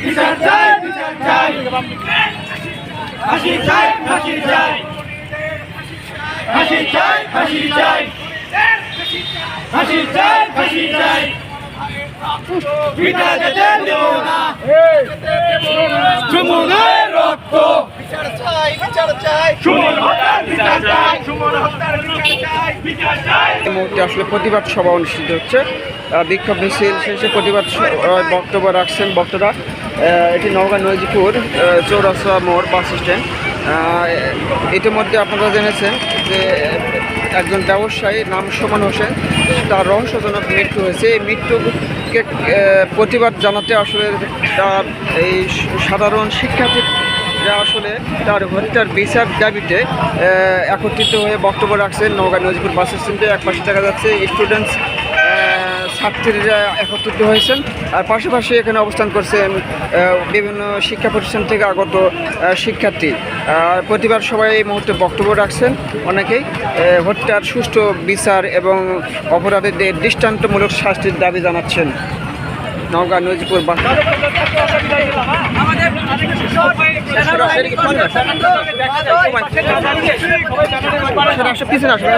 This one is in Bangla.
বিচার চাই বিচার চাই ফাঁসি চাই ফাঁসি চাই ফাঁসি চাই ফাঁসি চাই ফাঁসি চাই ফাঁসি চাই বিচার যেতে দেব না সুমনের রক্ত বিচার চাই বিচার চাই সুমন হত্যার বিচার চাই সুমন হত্যার বিচার চাই বিচার চাই। এই মুহূর্তে আসলে প্রতিবাদ সভা অনুষ্ঠিত হচ্ছে। বিক্ষোভ মিছিল শেষে প্রতিবাদ বক্তব্য রাখছেন বক্তারা। এটি নওগাঁ নজিপুর চৌরাস্তা মোড় বাস স্ট্যান্ড। ইতিমধ্যে আপনারা জেনেছেন যে একজন ব্যবসায়ী নাম সুমন হোসেন, তার রহস্যজনক মৃত্যু হয়েছে। এই মৃত্যুকে প্রতিবাদ জানাতে আসলে তার এই সাধারণ শিক্ষার্থীরা আসলে তার হত্যার বিচার দাবিতে একত্রিত হয়ে বক্তব্য রাখছেন নওগাঁ নজিপুর বাস স্ট্যান্ডে। একপাশে দেখা যাচ্ছে স্টুডেন্টস ছাত্রীরা একত্রিত হয়েছেন, আর পাশাপাশি এখানে অবস্থান করছেন বিভিন্ন শিক্ষা প্রতিষ্ঠান থেকে আগত শিক্ষার্থী। প্রতিবার সবাই এই মুহূর্তে বক্তব্য রাখছেন। অনেকেই হত্যার সুষ্ঠু বিচার এবং অপরাধীদের দৃষ্টান্তমূলক শাস্তির দাবি জানাচ্ছেন। নওগাঁ নজিপুর বাস পিছনে আসবে।